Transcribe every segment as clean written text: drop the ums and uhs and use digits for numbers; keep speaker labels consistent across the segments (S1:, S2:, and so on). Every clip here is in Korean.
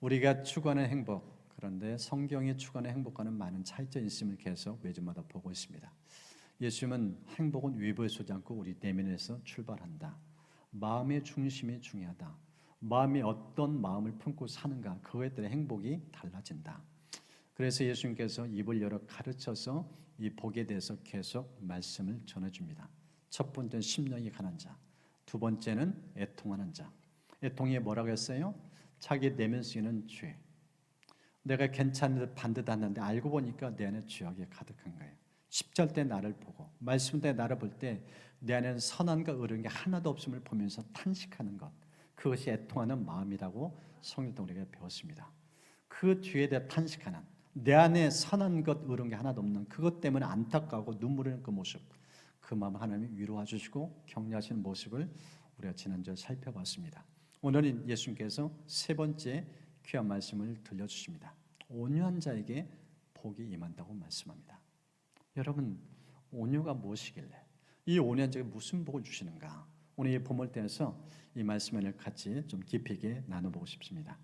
S1: 우리가 추구하는 행복, 그런데 성경이 추구하는 행복과는 많은 차이점이 있음을 계속 매주마다 보고 있습니다. 예수님은 행복은 외부에서 오지 않고 우리 내면에서 출발한다. 마음의 중심이 중요하다. 마음이 어떤 마음을 품고 사는가, 그거에 따라 행복이 달라진다. 그래서 예수님께서 입을 열어 가르쳐서 이 복에 대해서 계속 말씀을 전해줍니다. 첫 번째는 심령이 가난 자, 두 번째는 애통하는 자. 애통이 뭐라고 했어요? 자기 내면 속에는 죄. 내가 괜찮은 듯 반듯 하는데 알고 보니까 내 안에 죄악이 가득한 거예요. 10절 때 나를 보고 말씀 때 나를 볼 때 내 안에는 선한과 의로운 게 하나도 없음을 보면서 탄식하는 것, 그것이 애통하는 마음이라고 성경도 우리가 배웠습니다. 그 죄에 대해 탄식하는, 내 안에 선한 것 의로운 게 하나도 없는 그것 때문에 안타까워하고 눈물 흘리는 그 모습, 그 마음을 하나님이 위로해 주시고 격려하시는 모습을 우리가 지난주에 살펴봤습니다. 오늘은 예수님께서 세 번째 귀한 말씀을 들려주십니다. 온유한 자에게 복이 임한다고 말씀합니다. 여러분, 온유가 무엇이길래 이 온유한 자에게 무슨 복을 주시는가? 오늘 이 본문을 통해서 이 말씀을 같이 좀 깊이 있게 나눠보고 싶습니다.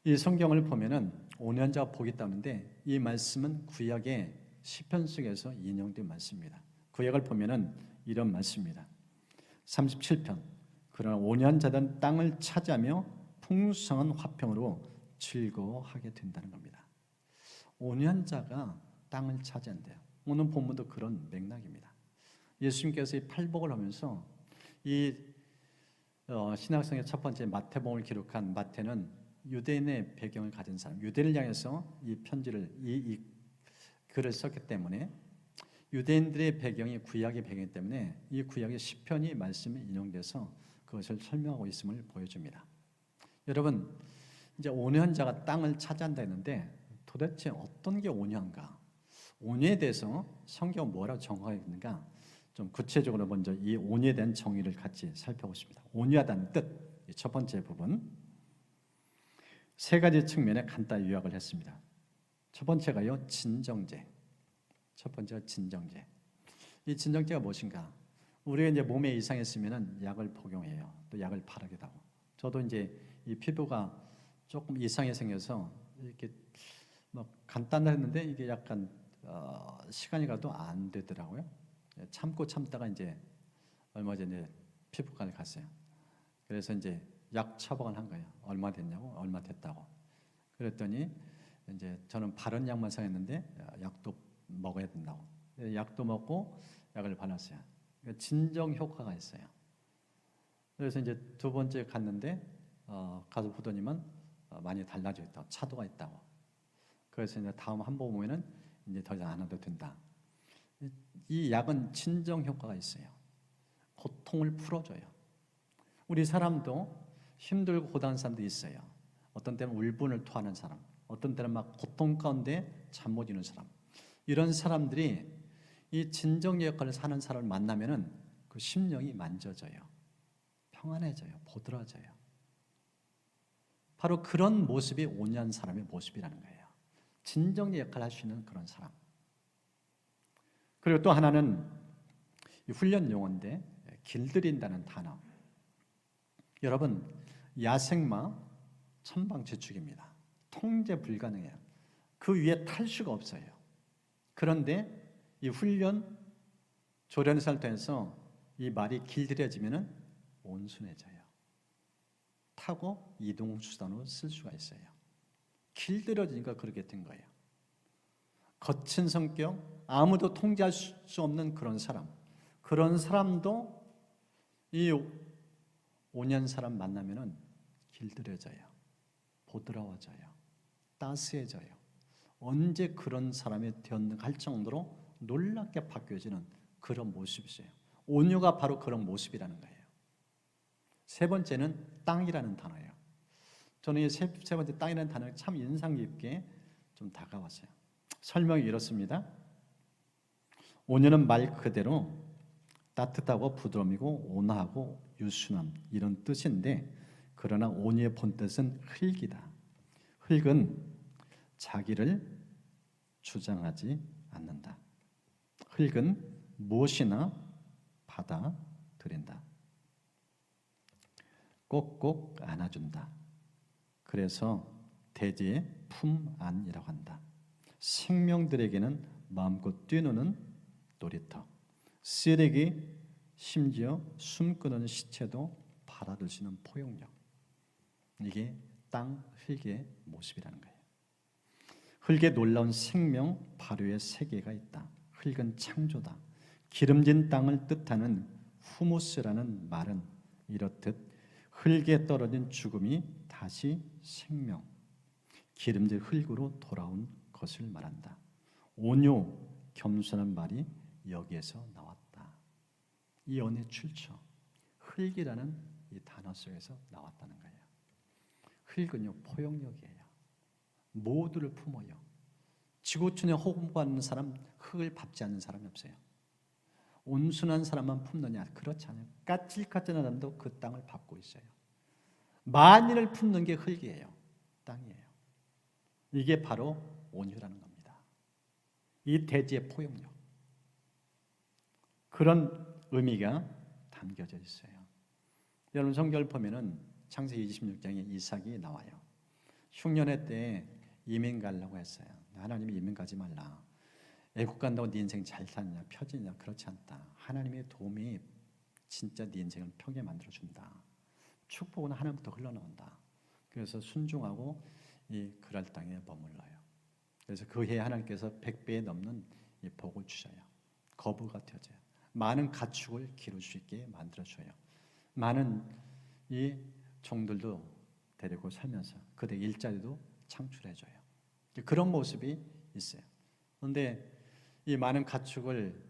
S1: 이 성경을 보면은 온유한 자가 복이 있다는데 이 말씀은 구약의 시편 속에서 인용된 말씀입니다. 구약을 보면은 이런 말씀입니다. 37편. 그러나 온유한 자들은 땅을 차지하며 풍성한 화평으로 즐거워하게 된다는 겁니다. 온유한 자가 땅을 차지한대요. 오늘 본문도 그런 맥락입니다. 예수님께서 이 팔복을 하면서 이 신약성의 첫 번째 마태복음을 기록한 마태는 유대인의 배경을 가진 사람, 유대를 향해서 이 편지를 이 글을 썼기 때문에 유대인들의 배경이 구약의 배경이기 때문에 이 구약의 시편이 말씀에 인용돼서 그것을 설명하고 있음을 보여줍니다. 여러분, 이제 온유한 자가 땅을 차지한다 했는데 도대체 어떤 게 온유한가? 온유에 대해서 성경은 뭐라고 정하고 있는가? 좀 구체적으로 먼저 이 온유에 대한 정의를 같이 살펴보십니다. 온유하다는 뜻, 첫 번째 부분 세 가지 측면에 간단히 요약을 했습니다. 첫 번째가요, 진정제. 첫 번째가 진정제. 이 진정제가 무엇인가? 우리가 이제 몸에 이상이 있으면은 약을 복용해요. 또 약을 바르기도 하고. 저도 이제 이 피부가 조금 이상이 생겨서 이렇게 뭐 간단했는데 이게 약간 시간이 가도 안 되더라고요. 참고 참다가 이제 얼마 전에 피부과를 갔어요. 그래서 이제 약 처방을 한 거예요. 얼마 됐냐고, 얼마 됐다고. 그랬더니 이제 저는 바른 약만 사용했는데 약도 먹어야 된다고. 약도 먹고 약을 발랐어요. 그러니까 진정 효과가 있어요. 그래서 이제 두 번째 갔는데 가서 보더니만 많이 달라져 있다고, 차도가 있다고. 그래서 이제 다음 한 번 보면은 이제 더 이상 안 와도 된다. 이 약은 진정 효과가 있어요. 고통을 풀어줘요. 우리 사람도 힘들고 고단한 사람도 있어요. 어떤 때는 울분을 토하는 사람, 어떤 때는 막 고통 가운데 잠 못 이루는 사람. 이런 사람들이 이 진정 역할을 사는 사람을 만나면은 그 심령이 만져져요. 평안해져요. 보드라져요. 바로 그런 모습이 온유한 사람의 모습이라는 거예요. 진정 역할을 할 수 있는 그런 사람. 그리고 또 하나는 훈련 용어인데 길들인다는 단어. 여러분, 야생마 천방지축입니다. 통제 불가능해요. 그 위에 탈 수가 없어요. 그런데 이 훈련 조련사를 통해서 이 말이 길들여지면은 온순해져요. 타고 이동수단으로 쓸 수가 있어요. 길들여지니까 그렇게 된 거예요. 거친 성격, 아무도 통제할 수 없는 그런 사람, 그런 사람도 이 온유한 사람 만나면은 길들여져요. 보드라워져요. 따스해져요. 언제 그런 사람이 되었는가 할 정도로 놀랍게 바뀌어지는 그런 모습이세요. 온유가 바로 그런 모습이라는 거예요. 세 번째는 땅이라는 단어예요. 저는 이 세 번째 땅이라는 단어가 참 인상 깊게 좀 다가왔어요. 설명이 이렇습니다. 온유는 말 그대로 따뜻하고 부드러움이고 온화하고 유순함 이런 뜻인데, 그러나 온유의 본뜻은 흙이다. 흙은 자기를 주장하지 않는다. 흙은 무엇이나 받아들인다. 꼭꼭 안아준다. 그래서 대지의 품 안이라고 한다. 생명들에게는 마음껏 뛰노는 놀이터, 쓰레기, 심지어 숨 끊는 시체도 받아들 수 있는 포용력. 이게 땅 흙의 모습이라는 거예요. 흙에 놀라운 생명 발효의 세계가 있다. 흙은 창조다. 기름진 땅을 뜻하는 후무스라는 말은 이렇듯 흙에 떨어진 죽음이 다시 생명, 기름진 흙으로 돌아온 것을 말한다. 온유, 겸손한 말이 여기에서 나왔다. 이 언의 출처, 흙이라는 이 단어 속에서 나왔다는 거예요. 흙은요, 포용력이에요. 모두를 품어요. 지구촌에 호흡받는 사람, 흙을 밟지 않는 사람이 없어요. 온순한 사람만 품느냐? 그렇지 않아요. 까칠까칠한 사람도 그 땅을 밟고 있어요. 만인을 품는 게 흙이에요. 땅이에요. 이게 바로 온유라는 겁니다. 이 대지의 포용력. 그런 의미가 담겨져 있어요. 여러분 성경을 보면은 창세기 26장에 이삭이 나와요. 흉년의 때에 이민 가려고 했어요. 하나님이 이민 가지 말라. 애국 간다고 네 인생 잘 사느냐 펴지냐 그렇지 않다. 하나님의 도움이 진짜 네 인생을 펴게 만들어준다. 축복은 하나님부터 흘러나온다. 그래서 순종하고 이 그랄 땅에 머물러요. 그래서 그 해에 하나님께서 100배에 넘는 이 복을 주셔요. 거부가 되어져요. 많은 가축을 기를 수 있게 만들어줘요. 많은 이 종들도 데리고 살면서 그들 일자리도 창출해줘요. 그런 모습이 있어요. 그런데 이 많은 가축을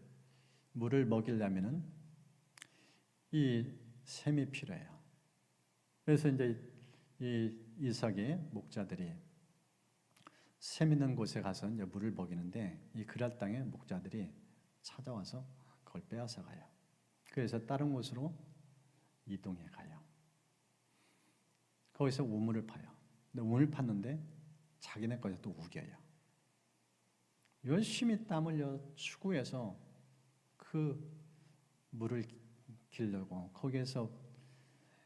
S1: 물을 먹이려면은 이 샘이 필요해요. 그래서 이제 이 이삭의 목자들이 샘 있는 곳에 가서 이제 물을 먹이는데 이 그랄 땅의 목자들이 찾아와서 그걸 빼앗아 가요. 그래서 다른 곳으로 이동해 가요. 거기서 우물을 파요. 근데 우물 팠는데 자기네 거에 또 우겨요. 열심히 땀 흘려 추구해서 그 물을 기르려고 거기에서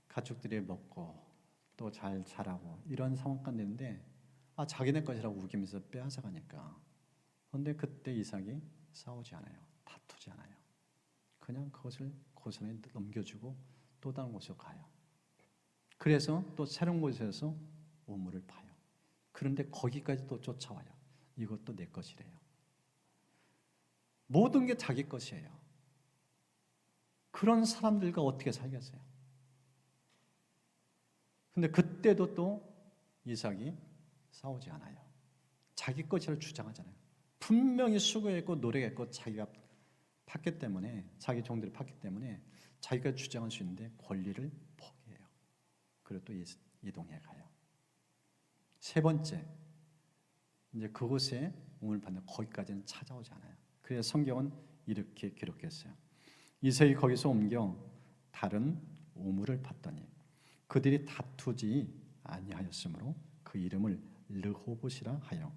S1: 가축들이 먹고 또 잘 자라고 이런 상황까지 됐는데 자기네 것이라고 우기면서 빼앗아 가니까. 그런데 그때 이삭이 싸우지 않아요. 다투지 않아요. 그냥 그것을 고스란히 넘겨주고 또 다른 곳으로 가요. 그래서 또 새로운 곳에서 우물을 파요. 그런데 거기까지 또 쫓아와요. 이것도 내 것이래요. 모든 게 자기 것이에요. 그런 사람들과 어떻게 살겠어요? 근데 그때도 또 이삭이 싸우지 않아요. 자기 것이라고 주장하잖아요. 분명히 수고했고 노력했고 자기가 팠기 때문에 자기 종들이 팠기 때문에 자기가 주장할 수 있는데 권리를 포기해요. 그리고 또 이동해 가요. 세 번째, 이제 그곳에 우물 파는 거기까지는 찾아오지 않아요. 그래서 성경은 이렇게 기록했어요. 이삭이 거기서 옮겨 다른 우물을 팠더니 그들이 다투지 아니하였으므로 그 이름을 르호봇이라 하여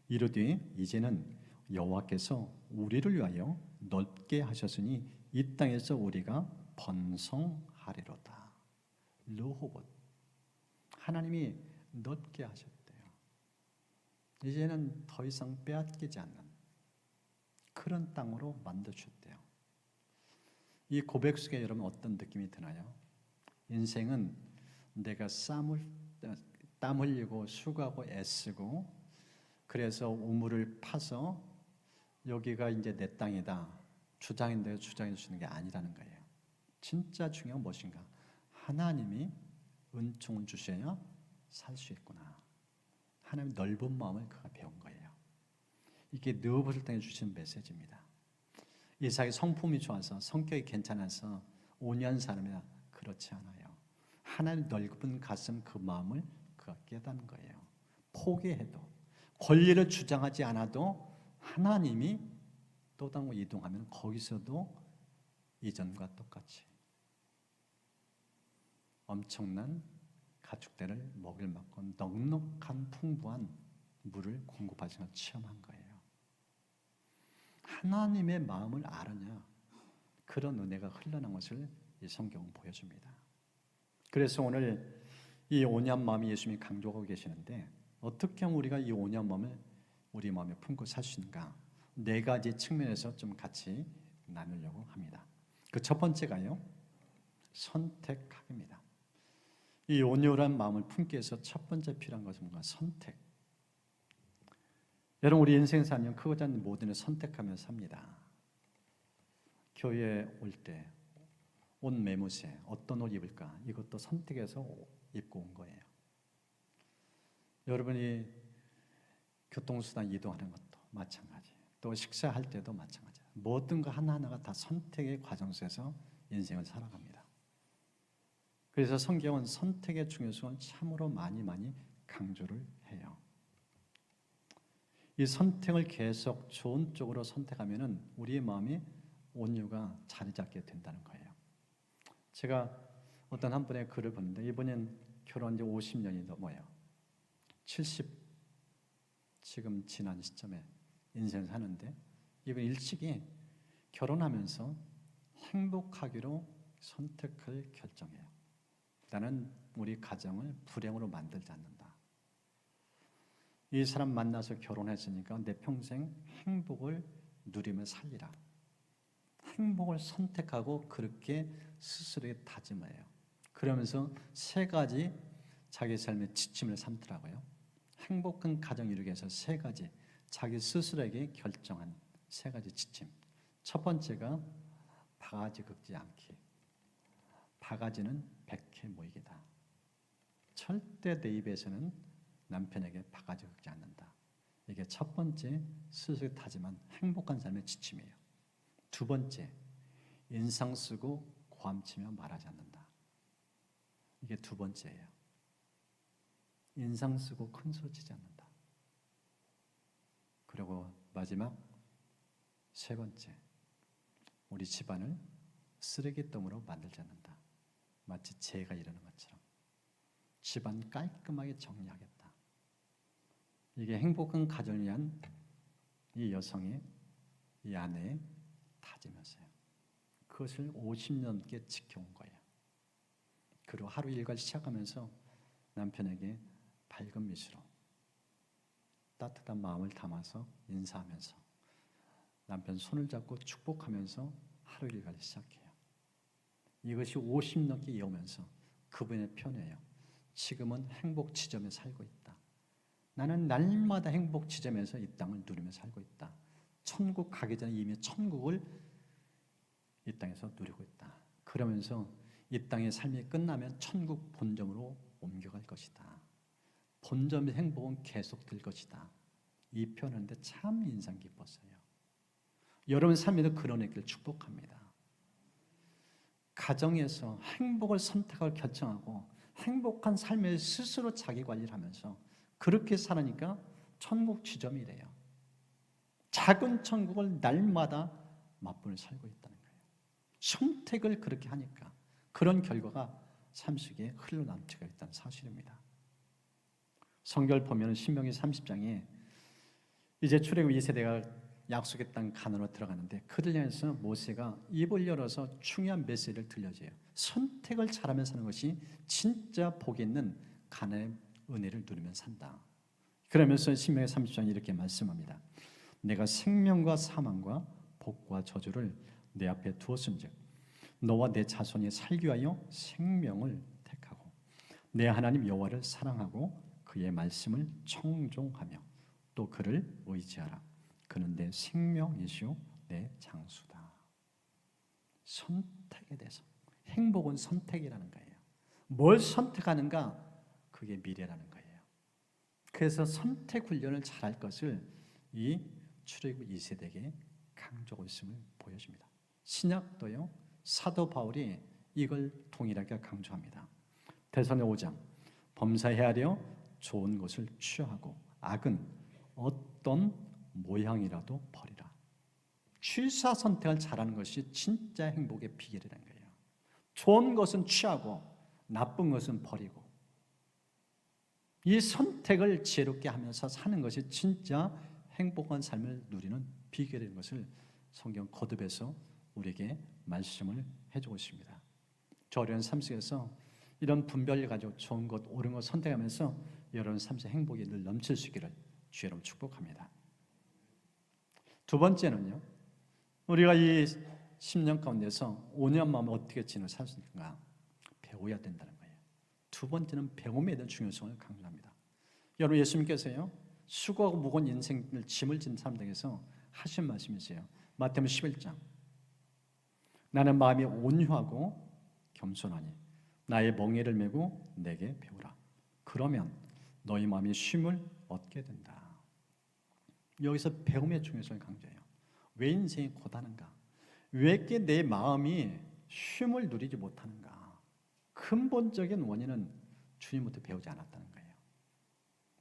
S1: 이르되 이제는 여호와께서 우리를 위하여 넓게 하셨으니 이 땅에서 우리가 번성하리로다. 르호봇, 하나님이 넓게 하셨대요. 이제는 더 이상 빼앗기지 않는 그런 땅으로 만들어주셨대요. 이 고백 속에 여러분 어떤 느낌이 드나요? 인생은 내가 땀 흘리고 수고하고 애쓰고 그래서 우물을 파서 여기가 이제 내 땅이다 주장인데 주장해 주시는 게 아니라는 거예요. 진짜 중요한 무엇인가? 하나님이 은총을 주셔야 살 수 있구나. 하나님 넓은 마음을 그가 배운 거예요. 이게 르호봇을 통해 주신 메시지입니다. 이삭이 성품이 좋아서 성격이 괜찮아서 온유한 사람이라 그렇지 않아요. 하나님 넓은 가슴 그 마음을 그가 깨닫는 거예요. 포기해도 권리를 주장하지 않아도 하나님이 또 다른 곳 이동하면 거기서도 이전과 똑같이 엄청난 가축들을 먹일 만큼 넉넉한 풍부한 물을 공급하시는 걸 체험한 거예요. 하나님의 마음을 알으냐 그런 은혜가 흘러난 것을 이 성경은 보여줍니다. 그래서 오늘 이 온유한 마음이 예수님이 강조하고 계시는데 어떻게 하면 우리가 이 온유한 마음을 우리 마음에 품고 살 수 있는가? 네 가지 측면에서 좀 같이 나누려고 합니다. 그 첫 번째가요, 선택하기입니다. 이 온유한 마음을 품기 위해서 첫 번째 필요한 것은 뭔가 선택. 여러분, 우리 인생 사는 크고자 하는 모든 걸 선택하면서 삽니다. 교회에 올 때 옷 매무새 어떤 옷 입을까? 이것도 선택해서 입고 온 거예요. 여러분이 교통수단 이동하는 것도 마찬가지. 또 식사할 때도 마찬가지. 모든 거 하나하나가 다 선택의 과정 속에서 인생을 살아갑니다. 그래서 성경은 선택의 중요성을 참으로 많이 강조를 해요. 이 선택을 계속 좋은 쪽으로 선택하면은 우리의 마음이 온유가 자리 잡게 된다는 거예요. 제가 어떤 한 분의 글을 보는데 이분은 결혼한 지 50년이 넘어요. 70 지금 지난 시점에 인생을 사는데 이분 일찍이 결혼하면서 행복하기로 선택을 결정해요. 나는 우리 가정을 불행으로 만들지 않는다. 이 사람 만나서 결혼했으니까 내 평생 행복을 누리며 살리라. 행복을 선택하고 그렇게 스스로에게 다짐해요. 그러면서 세 가지 자기 삶의 지침을 삼더라고요. 행복한 가정 이루기 위해서 세 가지 자기 스스로에게 결정한 세 가지 지침. 첫 번째가 바가지 긁지 않기. 바가지는 백해 모이기다. 절대 내 입에서는 남편에게 바가지 긁지 않는다. 이게 첫 번째 스스로 다짐한 행복한 삶의 지침이에요. 두 번째, 인상 쓰고 고함치며 말하지 않는다. 이게 두 번째예요. 인상 쓰고 큰 소리 치지 않는다. 그리고 마지막 세 번째, 우리 집안을 쓰레기통으로 만들지 않는다. 마치 제가 이러는 것처럼 집안 깔끔하게 정리하겠다. 이게 행복한 가정을 위한 이 여성의, 이 아내의 다짐이었어요. 그것을 50년께 지켜온 거예요. 그리고 하루 일과를 시작하면서 남편에게 밝은 미소로 따뜻한 마음을 담아서 인사하면서 남편 손을 잡고 축복하면서 하루 일과를 시작해요. 이것이 50년께 이어오면서 그분의 편이에요. 지금은 행복 지점에 살고 있다. 나는 날마다 행복 지점에서 이 땅을 누리며 살고 있다. 천국 가기 전에 이미 천국을 이 땅에서 누리고 있다. 그러면서 이 땅의 삶이 끝나면 천국 본점으로 옮겨갈 것이다. 본점의 행복은 계속될 것이다. 이 표현하는데 참 인상 깊었어요. 여러분 삶에도 그런 애길 축복합니다. 가정에서 행복을 선택하고 결정하고 행복한 삶에 스스로 자기 관리를 하면서 그렇게 살으니까 천국 지점이 돼요. 작은 천국을 날마다 맛보며 살고 있다는 거예요. 선택을 그렇게 하니까 그런 결과가 삶 속에 흘러남지가 있다는 사실입니다. 성경을 보면 신명기 30장에 이제 출애굽 2세대가 약속의 땅 가나안으로 들어가는데 그들 향해서 모세가 입을 열어서 중요한 메시지를 들려줘요. 선택을 잘하면 사는 것이 진짜 복 있는 가나안의 은혜를 누리면 산다. 그러면서 신명기 30장에 이렇게 말씀합니다. 내가 생명과 사망과 복과 저주를 내 앞에 두었은즉 너와 내 자손이 살기 위하여 생명을 택하고 내 하나님 여호와를 사랑하고 그의 말씀을 청종하며 또 그를 의지하라. 그는 내 생명이시오 내 장수다. 선택에 대해서 행복은 선택이라는 거예요. 뭘 선택하는가? 그게 미래라는 거예요. 그래서 선택 훈련을 잘할 것을 이 출애굽 2세대에게 강조하고 있음을 보여줍니다. 신약도요. 사도 바울이 이걸 동일하게 강조합니다. 데살로니가 5장 범사에 하려 좋은 것을 취하고 악은 어떤 모양이라도 버리라. 취사 선택을 잘하는 것이 진짜 행복의 비결이라는 거예요. 좋은 것은 취하고 나쁜 것은 버리고 이 선택을 지혜롭게 하면서 사는 것이 진짜 행복한 삶을 누리는 비결인 것을 성경 거듭해서 우리에게 말씀을 해주고 있습니다. 저 어려운 삶 속에서 이런 분별을 가지고 좋은 것, 옳은 것 선택하면서 여러분 삶의 행복이 늘 넘칠 수 있기를 주의 이름으로 축복합니다. 두 번째는요, 우리가 이 10년 가운데서 5년만 어떻게 지내고 살 수 있는가 배워야 된다는 거예요. 두 번째는 배움에 대한 중요성을 강조합니다. 여러분, 예수님께서요 수고하고 무거운 인생을 짐을 진 사람들에게서 하신 말씀이 있어요. 마태복음 11장, 나는 마음이 온유하고 겸손하니 나의 멍에를 메고 내게 배우라. 그러면 너희 마음이 쉼을 얻게 된다. 여기서 배움의 중요성을 강조해요. 왜 인생이 고단한가? 왜 이렇게 내 마음이 쉼을 누리지 못하는가? 근본적인 원인은 주님부터 배우지 않았다는 거예요.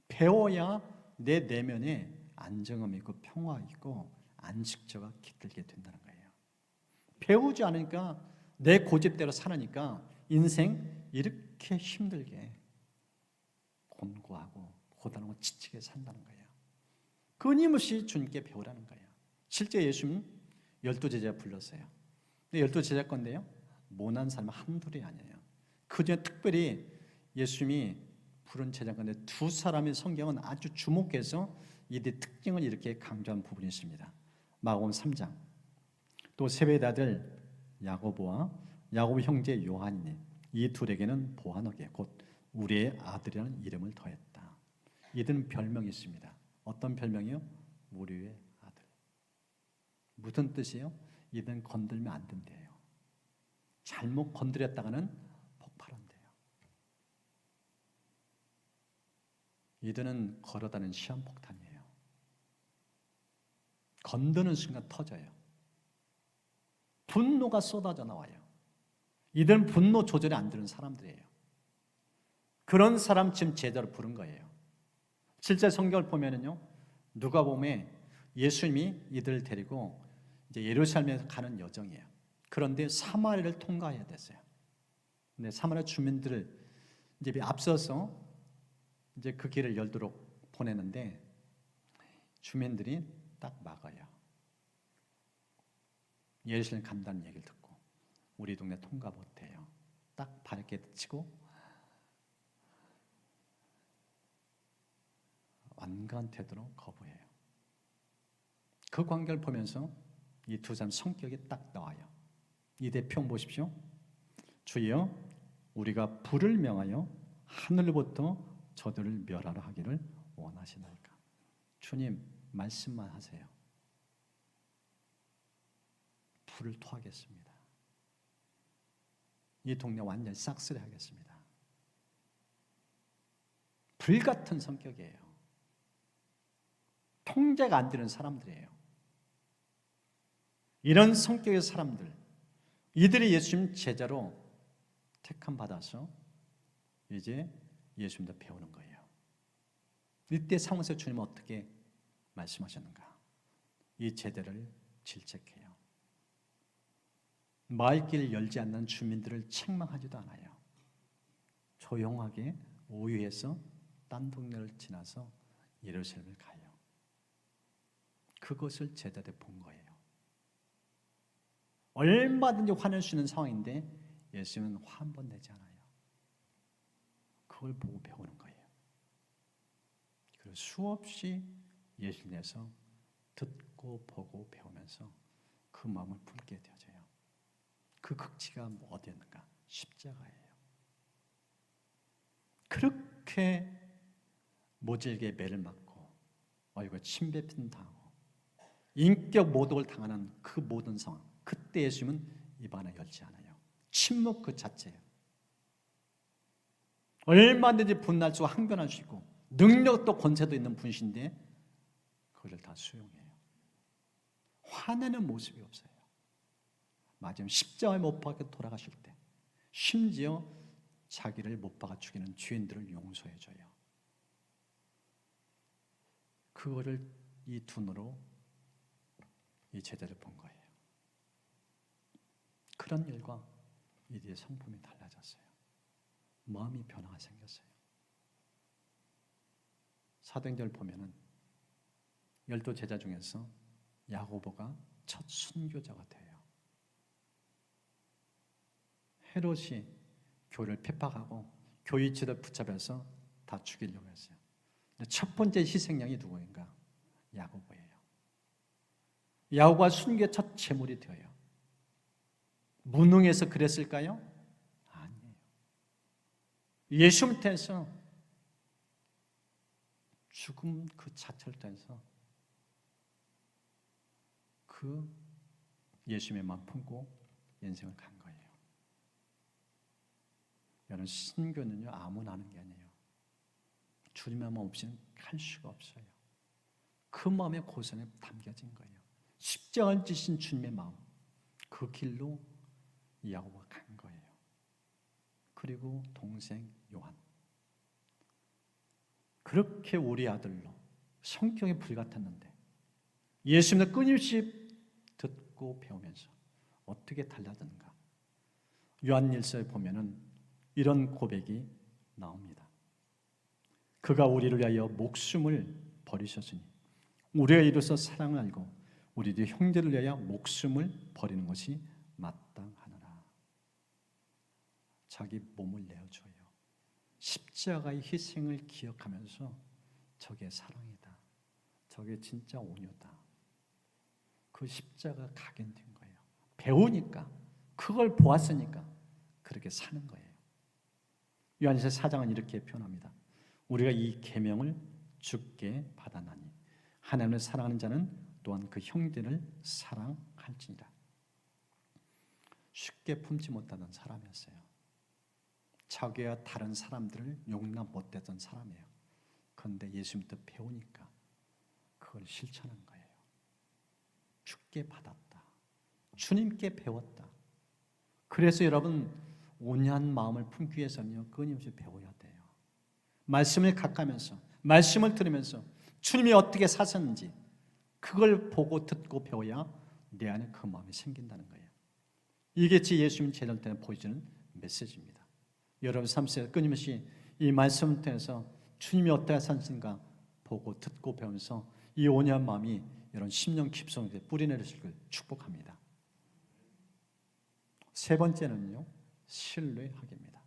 S1: 배워야 내 내면에 안정감이 있고 평화 있고 안식처가 깃들게 된다는 거예요. 배우지 않으니까 내 고집대로 살으니까 인생 이렇게 힘들게 곤고하고 고단하고 지치게 산다는 거예요. 끊임없이 주님께 배우라는 거예요. 실제 예수님 12제자 불렀어요. 근데 12제자 건데요, 모난 사람 한둘이 아니에요. 그중에 특별히 예수님이 부른 제자 건데 두 사람의 성경은 아주 주목해서 이들의 특징을 이렇게 강조한 부분이 있습니다. 마가복음 3장, 또 세베대 아들 야고보와 야고보 형제 요한이니 이 둘에게는 보아너게 곧 우리의 아들이라는 이름을 더했다. 이들은 별명이 있습니다. 어떤 별명이요? 우리의 아들. 무슨 뜻이에요? 이들은 건들면 안 된대요. 잘못 건드렸다가는 폭발한대요. 이들은 걸어다니는 시한폭탄이에요. 건드는 순간 터져요. 분노가 쏟아져 나와요. 이들은 분노 조절이 안 되는 사람들이에요. 그런 사람 지금 제자로 부른 거예요. 실제 성경을 보면은요, 누가복음에 예수님이 이들을 데리고 이제 예루살렘에 가는 여정이에요. 그런데 사마리아를 통과해야 됐어요. 근데 사마리아 주민들을 이제 앞서서 이제 그 길을 열도록 보내는데 주민들이 딱 막아요. 예루살렘 간다는 얘기를 듣고 우리 동네 통과 못해요. 딱 바르게 치고 완강한 태도로 거부해요. 그 광경을 보면서 이 두 사람 성격이 딱 나와요. 이 대표 보십시오. 주여, 우리가 불을 명하여 하늘부터 저들을 멸하라 하기를 원하시나이까. 주님, 말씀만 하세요. 불을 토하겠습니다. 이 동네 완전히 싹쓸이 하겠습니다. 불같은 성격이에요. 통제가 안 되는 사람들이에요. 이런 성격의 사람들, 이들이 예수님 제자로 택함 받아서 이제 예수님도 배우는 거예요. 이때 상황에서 주님은 어떻게 말씀하셨는가? 이 제자를 질책해요. 마을길을 열지 않는 주민들을 책망하지도 않아요. 조용하게 오유해서 딴 동네를 지나서 예루살렘을 가요. 그것을 제자들이 본 거예요. 얼마든지 화낼 수 있는 상황인데 예수님은 화 한 번 내지 않아요. 그걸 보고 배우는 거예요. 그리고 수없이 예수님에서 듣고 보고 배우면서 그 마음을 품게 되어져요. 그 극치가 어디였는가? 십자가예요. 그렇게 모질게 매를 맞고 침뱉음 당하고 인격 모독을 당하는 그 모든 상황, 그때 예수님은 입 하나 열지 않아요. 침묵 그 자체예요. 얼마든지 분날 수 항변할 수 있고 능력도 권세도 있는 분이신데 그걸 다 수용해요. 화내는 모습이 없어요. 마지막 십자가에 못 박혀 돌아가실 때 심지어 자기를 못 박아 죽이는 죄인들을 용서해줘요. 그거를 이 두 눈으로 이 제자를 본 거예요. 그런 일과 이들의 성품이 달라졌어요. 마음이 변화가 생겼어요. 사도행전을 보면은 12제자 중에서 야고보가 첫 순교자가 돼요. 헤롯이 교회를 핍박하고 교회 지도를 붙잡아서 다 죽이려고 했어요. 근데 첫 번째 희생양이 누구인가? 야고보예요. 야고보가 순교의 첫 제물이 되어요. 무능해서 그랬을까요? 아니에요. 예수님을 통해서 죽음 그 자체를 통해서 그 예수님의 마음 품고 인생을 간 거예요. 여러분, 신교는요 아무나 하는 게 아니에요. 주님의 마음 없이는 갈 수가 없어요. 그 마음의 고생에 담겨진 거예요. 십자가를 지신 주님의 마음, 그 길로 야고보가 간 거예요. 그리고 동생 요한, 그렇게 우리 아들로 성격이 불같았는데 예수님을 끊임없이 듣고 배우면서 어떻게 달라졌는가? 요한일서에 보면은 이런 고백이 나옵니다. 그가 우리를 위하여 목숨을 버리셨으니 우리가 이로써 사랑을 알고 우리도 형제를 위하여 목숨을 버리는 것이 마땅하노라. 자기 몸을 내어줘요. 십자가의 희생을 기억하면서 저게 사랑이다, 저게 진짜 온유다, 그 십자가 각인된 거예요. 배우니까, 그걸 보았으니까 그렇게 사는 거예요. 요한일서 4장은 이렇게 표현합니다. 우리가 이 계명을 주께 받았나니 하나님을 사랑하는 자는 또한 그 형제를 사랑할지니라. 쉽게 품지 못하던 사람이었어요. 자기와 다른 사람들을 용납 못했던 사람이에요. 그런데 예수님부터 배우니까 그걸 실천한 거예요. 주께 받았다, 주님께 배웠다. 그래서 여러분, 온유한 마음을 품기 위해서는요 끊임없이 배워야 돼요. 말씀을 가까면서, 말씀을 들으면서 주님이 어떻게 사셨는지 그걸 보고 듣고 배워야 내 안에 그 마음이 생긴다는 거예요. 이게 예수님 제자들 때문에 보여주는 메시지입니다. 여러분 삶 속에 끊임없이 이 말씀을 통해서 주님이 어떻게 사신가 보고 듣고 배우면서 이 온유한 마음이 여러분 심령 깊숙이 뿌리내리실 걸 축복합니다. 세 번째는요, 신뢰하기입니다.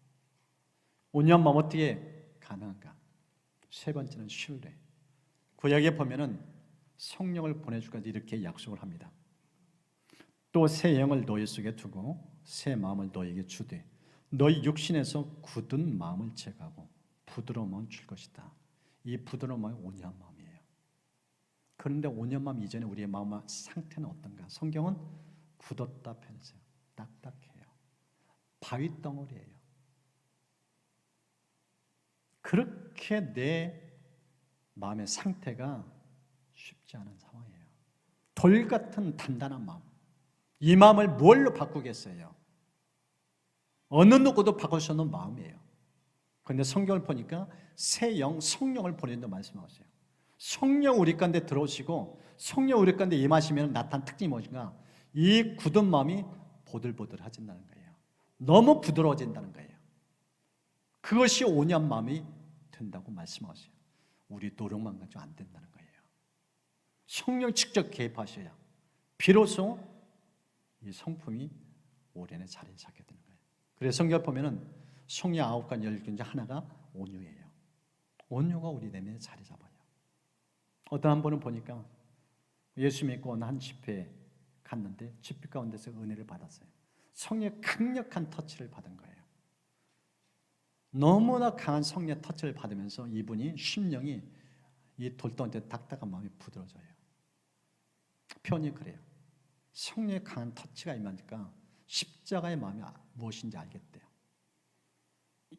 S1: 온유한 마음 어떻게 가능한가? 세 번째는 신뢰. 구약에 보면은 성령을 보내주까지 이렇게 약속을 합니다. 또 새 영을 너희 속에 두고 새 마음을 너희에게 주되 너희 육신에서 굳은 마음을 제거하고 부드러운 마음을 줄 것이다. 이 부드러운 마음이 온유한 마음이에요. 그런데 온유한 마음 이전에 우리의 마음 상태는 어떤가? 성경은 굳었다 표현했어요. 딱딱해요. 바위덩어리예요. 그렇게 내 마음의 상태가 쉽지 않은 상황이에요. 돌 같은 단단한 마음. 이 마음을 뭘로 바꾸겠어요? 어느 누구도 바꿀 수 없는 마음이에요. 그런데 성경을 보니까 새 영, 성령을 보낸다고 말씀하세요. 성령 우리 가운데 들어오시고 성령 우리 가운데 임하시면 나타난 특징이 무엇인가? 이 굳은 마음이 보들보들해진다는 거예요. 너무 부드러워진다는 거예요. 그것이 온유한 마음이 된다고 말씀하세요. 우리 노력만 가지고 안 된다는 거예요. 성령 직접 개입하셔야 비로소 이 성품이 오랜에 자리 잡게 되는 거예요. 그래서 성경을 보면은 성령 9가지 열매 중에 하나가 온유예요. 온유가 우리 내면에 자리 잡아요. 어떤 한 분은 보니까 예수 믿고 어느 한 집회에 갔는데 집회 가운데서 은혜를 받았어요. 성령의 강력한 터치를 받은 거예요. 너무나 강한 성령의 터치를 받으면서 이분이 심령이 이 돌덩이에 딱딱한 마음이 부드러져요. 표현이 그래요. 성령의 강한 터치가 임하니까 십자가의 마음이 무엇인지 알겠대요.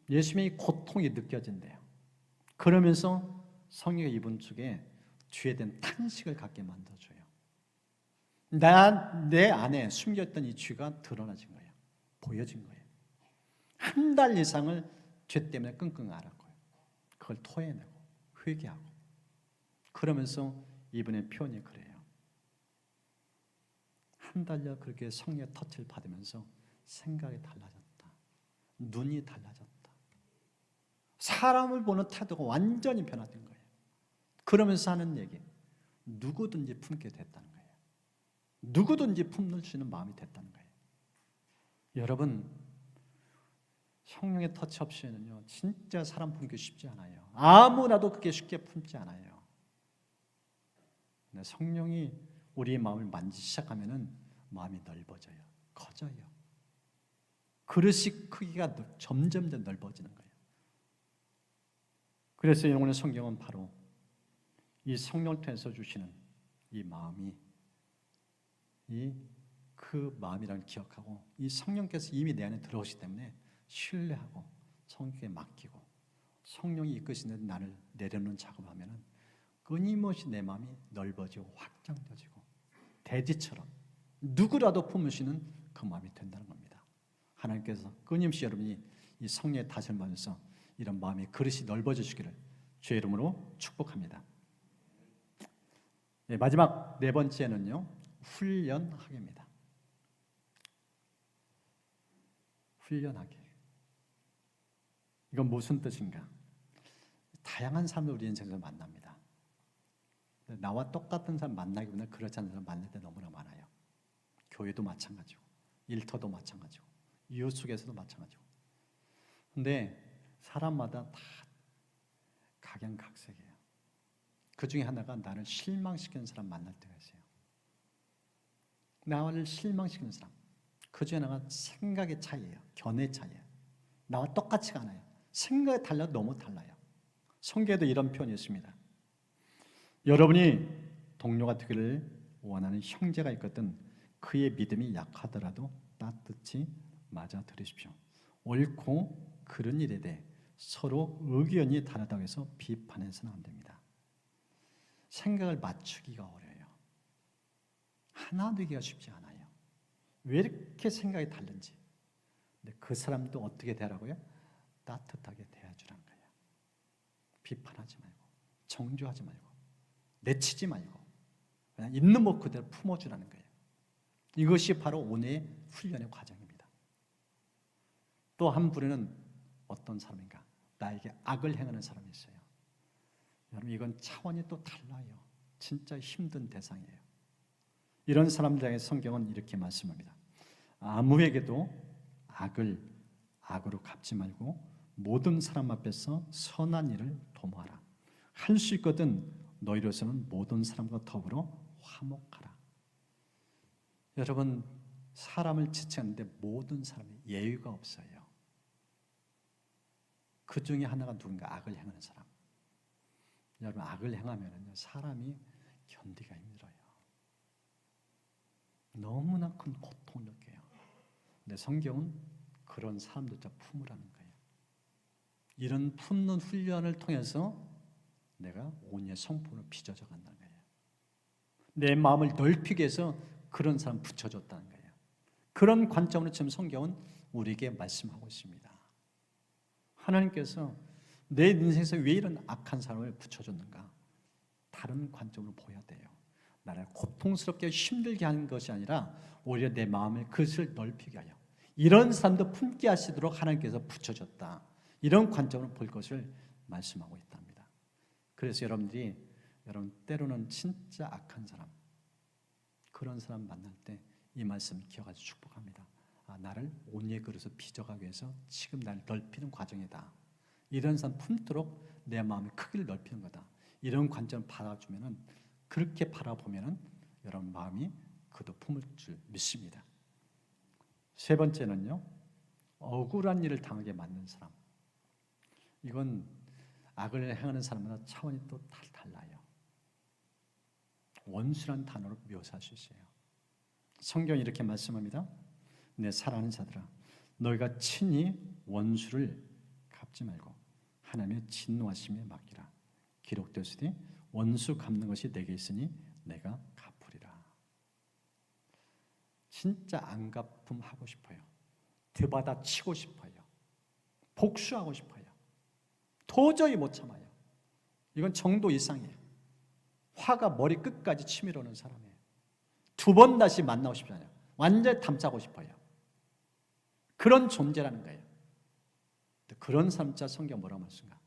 S1: 예수님의 고통이 느껴진대요. 그러면서 성령의 이분 쪽에 죄에 대한 탄식을 갖게 만들어줘요. 내 안에 숨겼던 이 죄가 드러나진 거예요. 보여진 거예요. 한 달 이상을 죄 때문에 끙끙 앓았고요. 그걸 토해내고 회개하고 그러면서 이분의 표현이 그래요. 한 달여 그렇게 성령의 터치를 받으면서 생각이 달라졌다. 눈이 달라졌다. 사람을 보는 태도가 완전히 변화된 거예요. 그러면서 하는 얘기, 누구든지 품게 됐다는 거예요. 누구든지 품을 수 있는 마음이 됐다는 거예요. 여러분, 성령의 터치 없이는요, 진짜 사람 품기 쉽지 않아요. 아무나도 그게 쉽게 품지 않아요. 근데 성령이 우리의 마음을 만지기 시작하면은 마음이 넓어져요. 커져요. 그릇이 크기가 점점 더 넓어지는 거예요. 그래서 오늘 성경은 바로 이 성령을 통해서 주시는 이 마음이 그 마음이라는 기억하고 이 성령께서 이미 내 안에 들어오시기 때문에 신뢰하고 성령께 맡기고 성령이 이끄시는 나를 내려놓는 작업하면은 끊임없이 내 마음이 넓어지고 확장되어지고 대지처럼 누구라도 품으시는 그 마음이 된다는 겁니다. 하나님께서 끊임없이 여러분이 이 성령의 다스림을 받으면서 이런 마음의 그릇이 넓어지시기를 주의 이름으로 축복합니다. 네, 마지막 네 번째는요, 훈련하기입니다. 훈련하기. 이건 무슨 뜻인가? 다양한 사람을 우리 인생에서 만납니다. 나와 똑같은 사람 만나기보다 그렇지 않은 사람 만날 때 너무나 많아요. 교회도 마찬가지고, 일터도 마찬가지고, 이웃 속에서도 마찬가지고. 근데 사람마다 다 각양각색이에요. 그 중에 하나가 나를 실망시키는 사람 만날 때가 있어요. 나를 실망시키는 사람. 그 중에 하나가 생각의 차이예요. 견해의 차이예요. 나와 똑같지가 않아요. 생각이 달라도 너무 달라요. 성경에도 이런 표현이 있습니다. 여러분이 동료가 되기를 원하는 형제가 있거든 그의 믿음이 약하더라도 따뜻히 맞아 들으십시오. 옳고 그른 일에 대해 서로 의견이 다르다고 해서 비판해서는 안 됩니다. 생각을 맞추기가 어려워요. 하나 되기가 쉽지 않아요. 왜 이렇게 생각이 다른지. 근데 그 사람도 어떻게 대하라고요? 따뜻하게 대해주라는 거예요. 비판하지 말고, 정죄하지 말고, 내치지 말고, 그냥 있는 것 그대로 품어주라는 거예요. 이것이 바로 오늘의 훈련의 과정입니다. 또 한 부류는 어떤 사람인가? 나에게 악을 행하는 사람이 있어요. 여러분, 이건 차원이 또 달라요. 진짜 힘든 대상이에요. 이런 사람들에게 성경은 이렇게 말씀합니다. 아무에게도 악을 악으로 갚지 말고 모든 사람 앞에서 선한 일을 도모하라. 할 수 있거든 너희로서는 모든 사람과 더불어 화목하라. 여러분, 사람을 지체하는데 모든 사람이 예의가 없어요. 그 중에 하나가 누군가 악을 행하는 사람. 여러분, 악을 행하면 사람이 견디기가 힘들어요. 너무나 큰 고통을 느껴요. 근데 성경은 그런 사람들도 품으라는 거예요. 이런 품는 훈련을 통해서 내가 온유의 성품으로 빚어져 간다는 거예요. 내 마음을 넓히기 위해서 그런 사람 붙여줬다는 거예요. 그런 관점으로 지금 성경은 우리에게 말씀하고 있습니다. 하나님께서 내 인생에서 왜 이런 악한 사람을 붙여줬는가? 다른 관점으로 보여야 돼요. 나를 고통스럽게 힘들게 하는 것이 아니라 오히려 내 마음을 그것을 넓히게 하여 이런 사람도 품게 하시도록 하나님께서 붙여줬다. 이런 관점으로 볼 것을 말씀하고 있답니다. 그래서 여러분들이 때로는 진짜 악한 사람, 그런 사람 만날 때 이 말씀 기억하셔서 축복합니다. 나를 온유의 그릇으로 빚어가기 위해서 지금 나를 넓히는 과정이다. 이런 사람 품도록 내 마음의 크기를 넓히는 거다. 이런 관점을 바라주면은, 그렇게 바라보면은 여러분 마음이 그도 품을 줄 믿습니다. 세 번째는요, 억울한 일을 당하게 만든 사람. 이건 악을 행하는 사람마다 차원이 또 달라요. 원수란 단어로 묘사할 수 있어요. 성경이 이렇게 말씀합니다. 내 사랑하는 자들아, 너희가 친히 원수를 갚지 말고 하나님의 진노하심에 맡기라. 기록되었으니 원수 갚는 것이 내게 있으니 내가 갚으리라. 진짜 안 갚음 하고 싶어요. 되받아 치고 싶어요. 복수하고 싶어요. 도저히 못 참아요. 이건 정도 이상이에요. 화가 머리 끝까지 치밀어 오는 사람이에요. 두 번 다시 만나고 싶지 않아요. 완전히 담자고 싶어요. 그런 존재라는 거예요. 그런 사람 자 성경 뭐라고 말씀인가?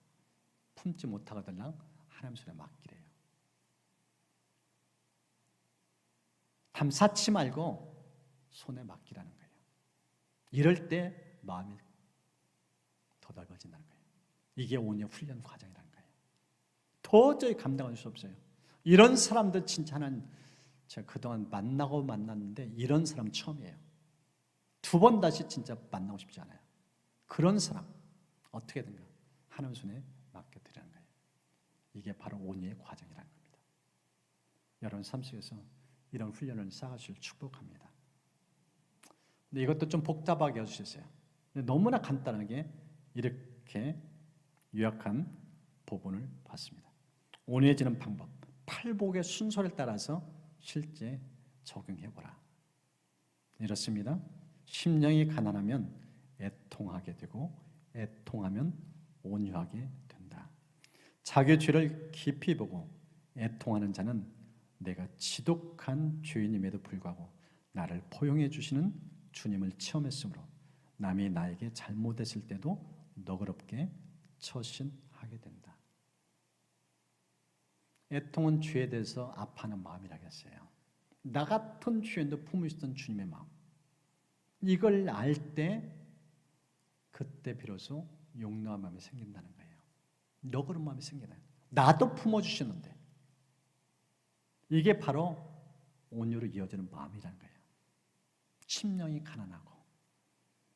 S1: 품지 못하거들랑 하나님 손에 맡기래요. 담사치 말고 손에 맡기라는 거예요. 이럴 때 마음이 더 넓어진다는 거예요. 이게 온유의 훈련 과정이라는 거예요. 도저히 감당할 수 없어요. 이런 사람들 진짜 하나님, 제가 그동안 만났는데 이런 사람 처음이에요. 2번 다시 진짜 만나고 싶지 않아요. 그런 사람 어떻게든가 하나님 손에 맡겨드리는 거예요. 이게 바로 온유의 과정이라는 겁니다. 여러분 삶 속에서 이런 훈련을 쌓으실 축복합니다. 근데 이것도 좀 복잡하게 해주셨어요. 너무나 간단하게 이렇게 요약한 부분을 봤습니다. 온유해지는 방법, 팔복의 순서를 따라서 실제 적용해보라. 이렇습니다. 심령이 가난하면 애통하게 되고 애통하면 온유하게 된다. 자기 죄를 깊이 보고 애통하는 자는 내가 지독한 죄인임에도 불구하고 나를 포용해 주시는 주님을 체험했으므로 남이 나에게 잘못했을 때도 너그럽게 처신하게 된다. 애통은 죄에 대해서 아파하는 마음이라고 했어요. 나 같은 죄인도 품으시던 주님의 마음. 이걸 알 때 그때 비로소 용납한 마음이 생긴다는 거예요. 너그러운 마음이 생기나요? 나도 품어주시는데 이게 바로 온유로 이어지는 마음이라는 거예요. 심령이 가난하고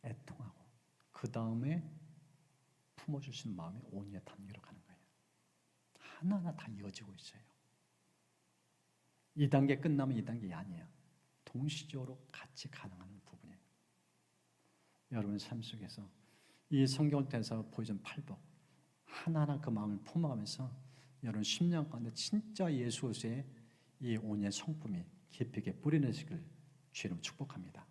S1: 애통하고 그 다음에 품어주시는 마음이 온유의 단계로 가는 거예요. 하나하나 다 이어지고 있어요. 2단계 끝나면 2단계 아니에요. 동시적으로 같이 가능한 부분이에요. 여러분의 삶 속에서 이 성경을 통해서 보여준 팔복 하나하나 그 마음을 품어가면서 여러분 심령 가운데 진짜 예수 그리스도의 이 온유의 성품이 깊이 있게 뿌리내시길 주님 축복합니다.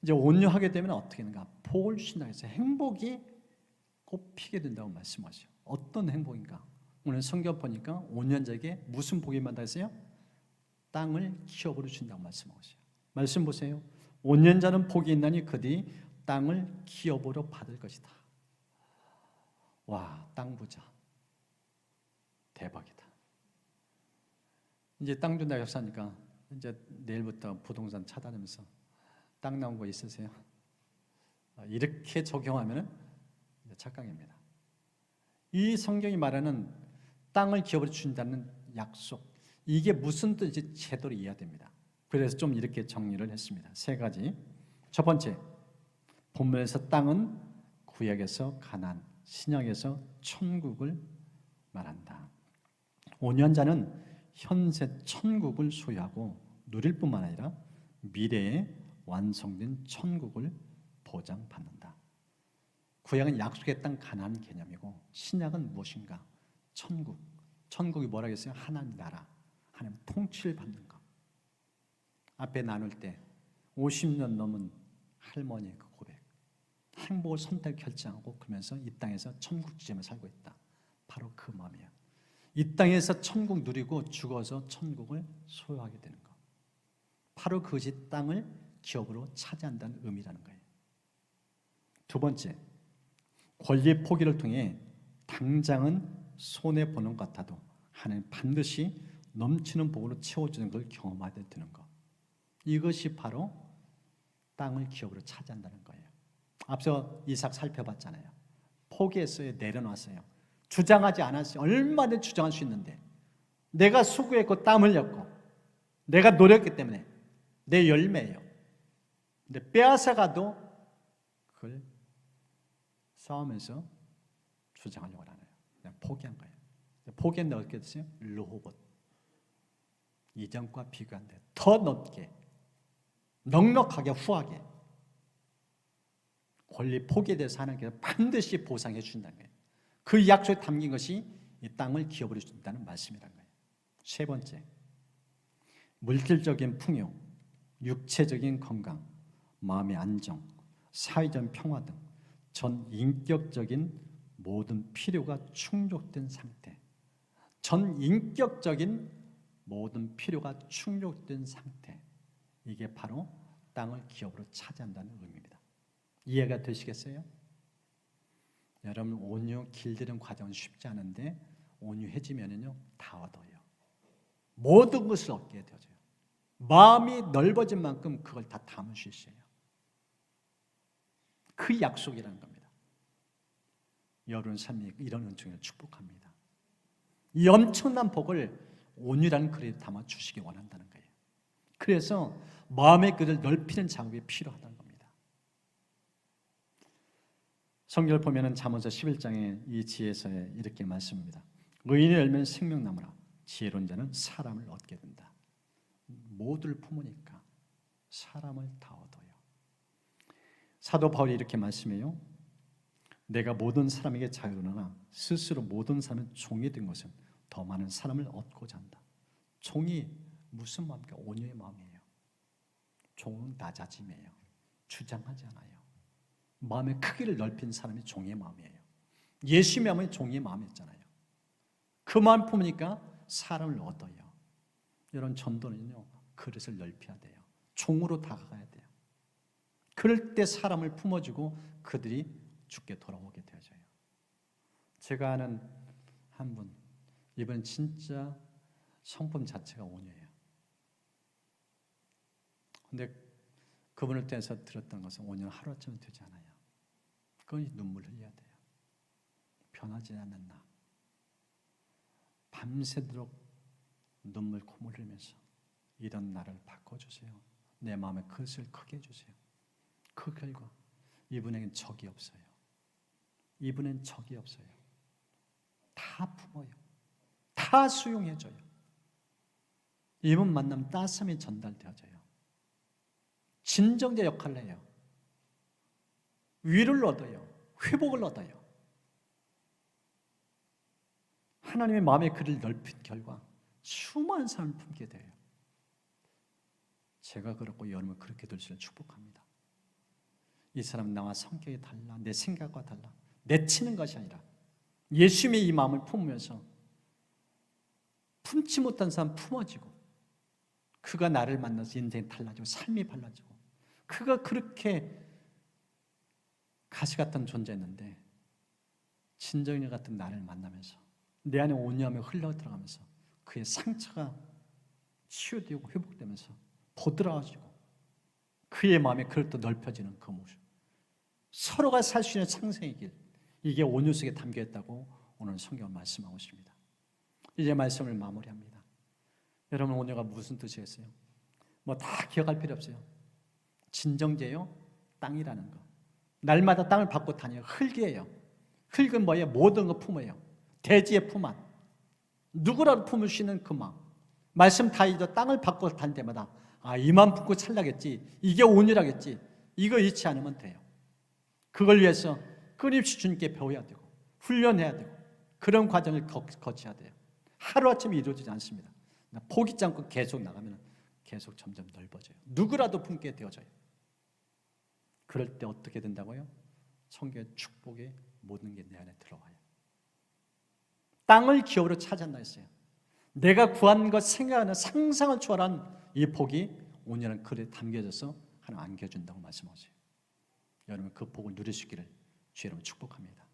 S1: 이제 온유하게 되면 어떻게 되는가? 복을 주신다 해서 행복이 꽃피게 된다고 말씀하셔요. 어떤 행복인가? 오늘 성경 보니까 온유한 자에게 무슨 복이 임한다 했어요? 땅을 기업으로 준다고 말씀하셔요. 말씀 보세요. 온유한 자는 복이 있나니 그들이 땅을 기업으로 받을 것이다. 와, 땅 부자. 대박이다. 이제 땅 준다 역사니까 이제 내일부터 부동산 찾아다니면서 땅 나온 거 있으세요? 이렇게 적용하면 착각입니다. 이 성경이 말하는 땅을 기업으로 준다는 약속, 이게 무슨 뜻인지 제대로 이해해야 됩니다. 그래서 좀 이렇게 정리를 했습니다. 3가지. 첫 번째, 본문에서 땅은 구약에서 가나안, 신약에서 천국을 말한다. 온유한 자는 현세 천국을 소유하고 누릴 뿐만 아니라 미래에 완성된 천국을 보장받는다. 구약은 약속의 땅 가나안 개념이고 신약은 무엇인가? 천국. 천국이 뭐라고 했어요? 하나님 나라, 하나님 통치를 받는 것. 앞에 나눌 때 50년 넘은 할머니의 그 고백, 행복을 선택 결정하고 그러면서 이 땅에서 천국 지점에 살고 있다. 바로 그 마음이에요. 이 땅에서 천국 누리고 죽어서 천국을 소유하게 되는 것. 바로 그것이 땅을 기업으로 차지한다는 의미라는 거예요. 2번째, 권리 포기를 통해 당장은 손해보는 것 같아도 하나님 반드시 넘치는 복으로 채워주는 걸 경험하게 되는 것. 이것이 바로 땅을 기업으로 차지한다는 거예요. 앞서 이삭 살펴봤잖아요. 포기했어요. 내려놨어요. 주장하지 않았어요. 얼마든지 주장할 수 있는데 내가 수고했고 땀 흘렸고 내가 노력했기 때문에 내 열매예요. 근데 빼앗아가도 그걸 싸우면서 주장하려고 하나요. 그냥 포기한 거예요. 포기했는데 어떻게 됐어요? 르호봇. 이전과 비교한데 더 넓게 넉넉하게 후하게 권리 포기에 대해서 하나님께서 반드시 보상해 주신다는 거예요. 그 약속에 담긴 것이 이 땅을 기업으로 준다는 말씀이라는 거예요. 3번째, 물질적인 풍요, 육체적인 건강, 마음의 안정, 사회적 평화 등 전 인격적인 모든 필요가 충족된 상태, 전 인격적인 모든 필요가 충족된 상태, 이게 바로 땅을 기업으로 차지한다는 의미입니다. 이해가 되시겠어요? 여러분 온유 길들이는 과정은 쉽지 않은데 온유해지면은요 다 얻어요. 모든 것을 얻게 되어져요. 마음이 넓어진 만큼 그걸 다 담을 수 있어요. 그 약속이라는 겁니다. 여러분 삶이 이런 은총을 축복합니다. 이 엄청난 복을 온유라는 글에 담아 주시기 원한다는 거예요. 그래서 마음의 길을 넓히는 작업이 필요하다는 겁니다. 성경을 보면은 잠언서 11장에 이 지혜서에 이렇게 말씀합니다. 의인이 열면 생명나무라 지혜로운 자는 사람을 얻게 된다. 모두를 품으니까 사람을 다 얻어요. 사도 바울이 이렇게 말씀해요. 내가 모든 사람에게 자유로나 스스로 모든 사람의 종이 된 것은 더 많은 사람을 얻고자 한다. 종이 무슨 마음입니까? 온유의 마음이에요. 종은 낮아짐이에요. 주장하지 않아요. 마음의 크기를 넓힌 사람이 종의 마음이에요. 예수님의 마음이 종의 마음이었잖아요. 그 마음 품으니까 사람을 얻어요. 이런 전도는요, 그릇을 넓혀야 돼요. 종으로 다가가야 돼요. 그럴 때 사람을 품어주고 그들이 주께 돌아오게 되어져요. 제가 아는 한 분, 이분 진짜 성품 자체가 온유해요. 근데 그분을 통해서 들었던 것은 온유는 하루아침에 되지 않아요. 그건 눈물 흘려야 돼요. 변하지 않는 나. 밤새도록 눈물 콧물 흘리면서 이런 나를 바꿔주세요. 내 마음의 그릇을 크게 해주세요. 그 결과 이분에겐 적이 없어요. 이분은 적이 없어요. 다 품어요. 다 수용해줘요. 이분 만나면 따스함이 전달되어져요. 진정자 역할을 해요. 위를 얻어요. 회복을 얻어요. 하나님의 마음의 길을 넓힌 결과 수많은 사람을 품게 돼요. 제가 그렇고 여러분 그렇게 될 수 있는 축복합니다. 이 사람은 나와 성격이 달라, 내 생각과 달라, 내치는 것이 아니라 예수님의 이 마음을 품으면서 품지 못한 사람 품어지고, 그가 나를 만나서 인생이 달라지고 삶이 달라지고, 그가 그렇게 가시 같은 존재였는데 진정인 같은 나를 만나면서 내 안에 온유함이 흘러 들어가면서 그의 상처가 치유되고 회복되면서 보드라워지고 그의 마음의 그릇도 넓혀지는 그 모습, 서로가 살 수 있는 상생의 길, 이게 온유 속에 담겨 있다고 오늘 성경은 말씀하고 있습니다. 이제 말씀을 마무리합니다. 여러분, 온유가 무슨 뜻이겠어요? 뭐 다 기억할 필요 없어요. 진정제요, 땅이라는 거. 날마다 땅을 밟고 다녀요. 흙이에요. 흙은 뭐예요? 모든 거 품어요. 대지의 품안, 누구라도 품을 수 있는 그 마음. 말씀 다 잊어 땅을 밟고 다닐 때마다 이만 품고 찰나겠지, 이게 온유라겠지, 이거 잊지 않으면 돼요. 그걸 위해서 끊임없이 주님께 배워야 되고 훈련해야 되고 그런 과정을 거쳐야 돼요. 하루아침에 이루어지지 않습니다. 포기치 않고 계속 나가면 계속 점점 넓어져요. 누구라도 품게 되어져요. 그럴 때 어떻게 된다고요? 성경의 축복의 모든 게 내 안에 들어와요. 땅을 기업으로 차지한다 했어요. 내가 구한 것, 생각하는 상상을 초월한 이 복이 온유한 글에 담겨져서 하나 안겨준다고 말씀하세요. 여러분 그 복을 누리시기를 주의 이름으로 축복합니다.